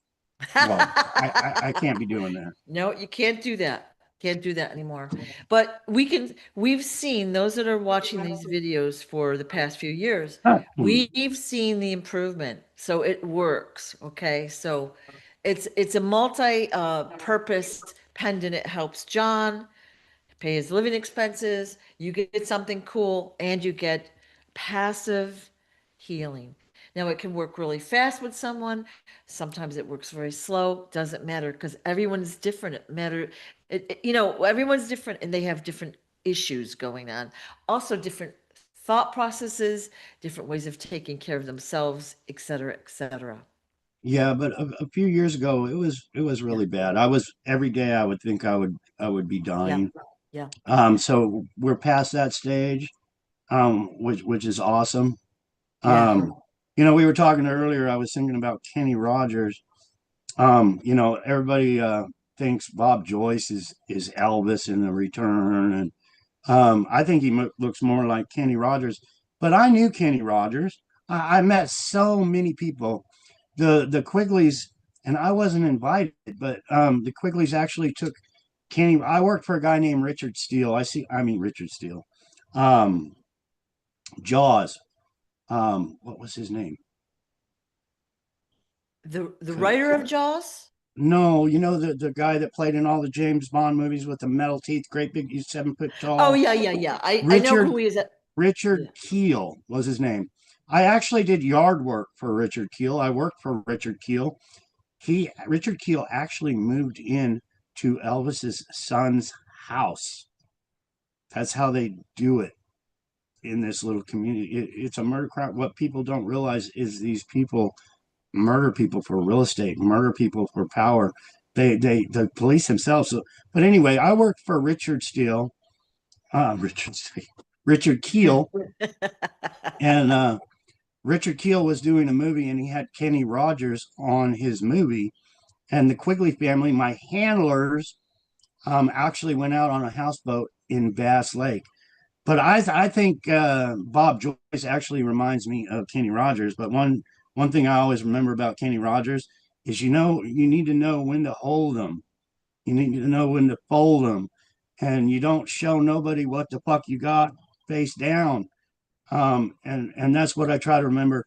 Well, I can't be doing that. No, you can't do that. Can't do that anymore. But we've seen those that are watching these videos for the past few years, we've seen the improvement. So it works. Okay. So it's a multi-purpose pendant. It helps John pay his living expenses. You get something cool and you get passive healing. Now it can work really fast with someone. Sometimes it works very slow. Doesn't matter because everyone's different. Everyone's different and they have different issues going on. Also different thought processes, different ways of taking care of themselves, et cetera, et cetera. Yeah, but a few years ago, it was Yeah, really bad. I was every day I would think I would be yeah, dying. yeah, So we're past that stage, which is awesome. yeah. Um, we were talking earlier. I was thinking about Kenny Rogers. Everybody thinks Bob Joyce is Elvis in The Return, and I think he looks more like Kenny Rogers. But I knew Kenny Rogers. I met so many people. The Quigleys, and I wasn't invited, but the Quigleys actually took Kenny. I worked for a guy named Richard Steele. I mean Richard Steele. Um, Jaws. What was his name? The writer of Jaws? No, the guy that played in all the James Bond movies with the metal teeth, great big, he's 7 foot Oh tall. yeah, yeah, yeah. I know Richard who he is. Richard Yeah. Keel was his name. I actually did yard work for Richard Keel. I worked for Richard Keel. Richard Keel actually moved in to Elvis's son's house. That's how they do it in this little community. It's a murder crime. What people don't realize is these people murder people for real estate, murder people for power. The police themselves. So, but anyway, I worked for Richard Steele, Richard Steele, Richard Keel, and Richard Keel was doing a movie, and he had Kenny Rogers on his movie. And the Quigley family, my handlers, actually went out on a houseboat in Bass Lake. But I think Bob Joyce actually reminds me of Kenny Rogers. But one thing I always remember about Kenny Rogers is you need to know when to hold them. You need to know when to fold them, and you don't show nobody what the fuck you got face down. And that's what I try to remember.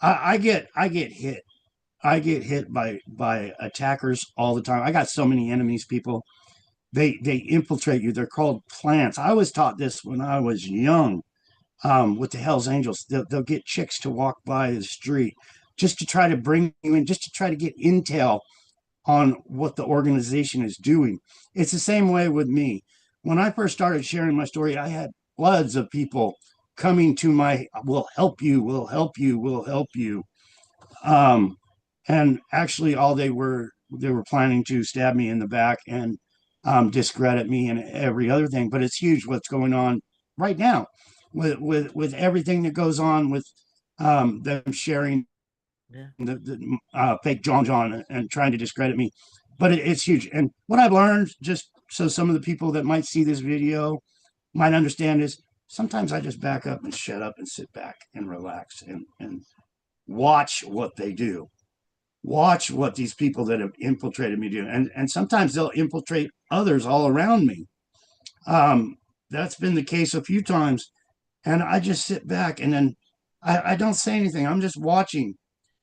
I get hit. I get hit by attackers all the time. I got so many enemies, people. They infiltrate you. They're called plants. I was taught this when I was young. With the Hell's Angels, they'll get chicks to walk by the street just to try to bring you in, just to try to get intel on what the organization is doing. It's the same way with me. When I first started sharing my story, I had floods of people coming to my, "We'll help you, we'll help you, we'll help you." Um, and actually, all they were planning to stab me in the back and discredit me and every other thing. But it's huge what's going on right now with everything that goes on with them sharing Yeah. the fake John and trying to discredit me. But it's huge. And what I've learned, just so some of the people that might see this video might understand, is sometimes I just back up and shut up and sit back and relax and watch what they do. Watch what these people that have infiltrated me do. And sometimes they'll infiltrate others all around me. Um, that's been the case a few times. And I just sit back and then I don't say anything. I'm just watching.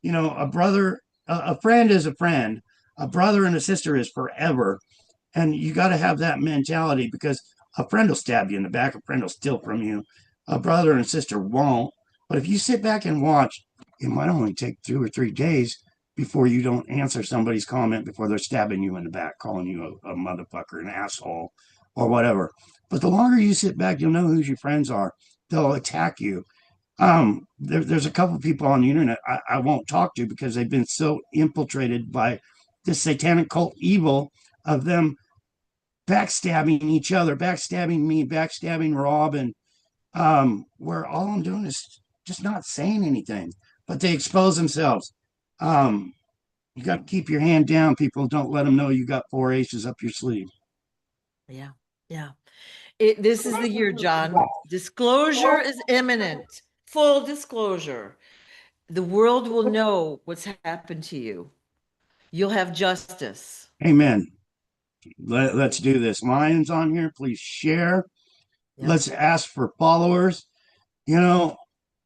A brother, a friend is a friend, a brother and a sister is forever. And you got to have that mentality, because a friend will stab you in the back, a friend will steal from you, a brother and sister won't. But if you sit back and watch, it might only take 2 or 3 days before you don't answer somebody's comment before they're stabbing you in the back, calling you a motherfucker, an asshole, or whatever. But the longer you sit back, you'll know who your friends are. They'll attack you. There's a couple of people on the internet I won't talk to because they've been so infiltrated by this satanic cult evil of them backstabbing each other, backstabbing me, backstabbing Rob, and where all I'm doing is just not saying anything, but they expose themselves. Um, you got to keep your hand down, people. Don't let them know you got four aces up your sleeve. Yeah. Yeah. This is the year, John. Disclosure is imminent. Full disclosure. The world will know what's happened to you. You'll have justice. Amen. Let's do this. Lions on here, please share. Yep. Let's ask for followers. You know,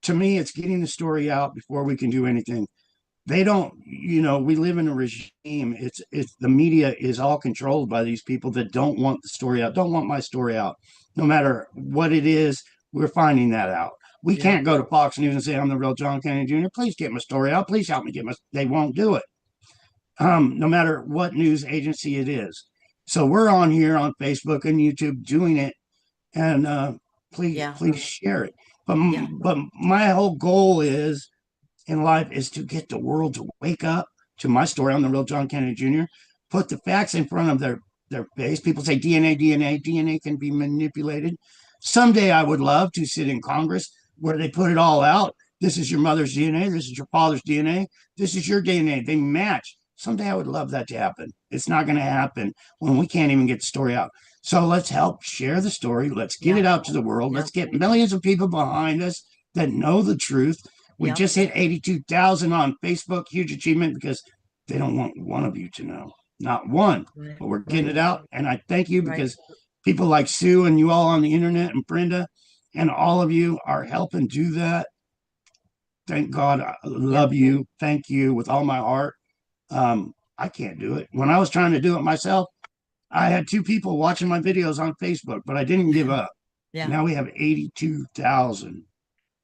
to me, it's getting the story out before we can do anything. They don't, we live in a regime. It's the media is all controlled by these people that don't want the story out, don't want my story out. No matter what it is, we're finding that out. We Yeah. can't go to Fox News and say, "I'm the real John Kennedy Jr. Please get my story out. Please help me get my." They won't do it. No matter what news agency it is. So we're on here on Facebook and YouTube doing it, and please, Yeah. please share it. But Yeah. but my whole goal is in life is to get the world to wake up to my story. I'm the real John Kennedy Jr. Put the facts in front of their face. People say DNA, DNA, DNA can be manipulated. Someday I would love to sit in Congress where they put it all out. This is your mother's DNA. This is your father's DNA. This is your DNA. They match. Someday I would love that to happen. It's not going to happen when we can't even get the story out. So let's help share the story. Let's get Yeah. it out to the world. Yeah. Let's get millions of people behind us that know the truth. We Yeah. just hit 82,000 on Facebook. Huge achievement, because they don't want one of you to know. Not one. Right. But we're getting Right. it out. And I thank you, Right. because people like Sue and you all on the internet and Brenda and all of you are helping do that. Thank God. I Yeah. love you. Thank you with all my heart. I can't do it. When I was trying to do it myself, I had two people watching my videos on Facebook, but I didn't give up. Yeah. Now we have 82,000.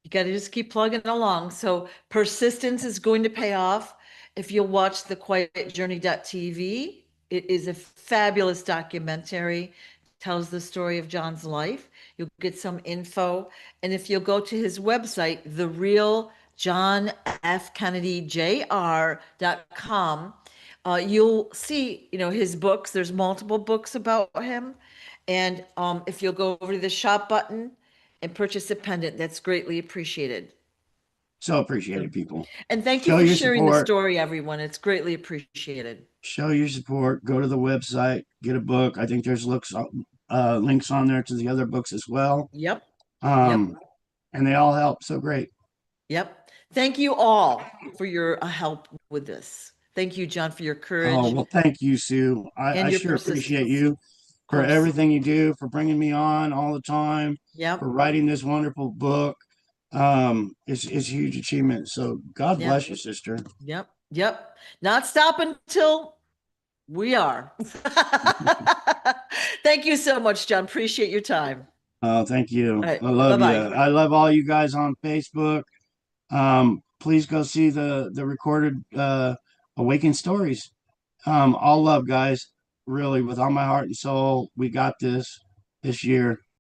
You got to just keep plugging along. So persistence is going to pay off. If you'll watch the quietjourney.tv, it is a fabulous documentary, tells the story of John's life. You'll get some info. And if you'll go to his website, the real John F. Kennedy Jr.com, you'll see, his books. There's multiple books about him. And if you'll go over to the shop button and purchase a pendant, that's greatly appreciated. So appreciate So, it, people. and thank you Show for your sharing the support. story, everyone. It's greatly appreciated. Show your support. Go to the website, get a book. I think there's links on there to the other books as well. Yep. Yep. Um, and they all help. So great. Yep. Thank you all for your help with this. Thank you, John, for your Oh, courage well, thank you, Sue. and I your sure appreciate persistence. you Of for course. everything you do, for bringing me on all the time, Yep. for writing this wonderful book. It's a huge achievement. So God Yep. bless you, sister. Yep. Yep. Not stop until we are. Thank you so much, John. Appreciate your time. Thank you. All right. I love you. Bye-bye. I love all you guys on Facebook. Please go see the recorded Awakened Stories. All love, guys. Really, with all my heart and soul, we got this year.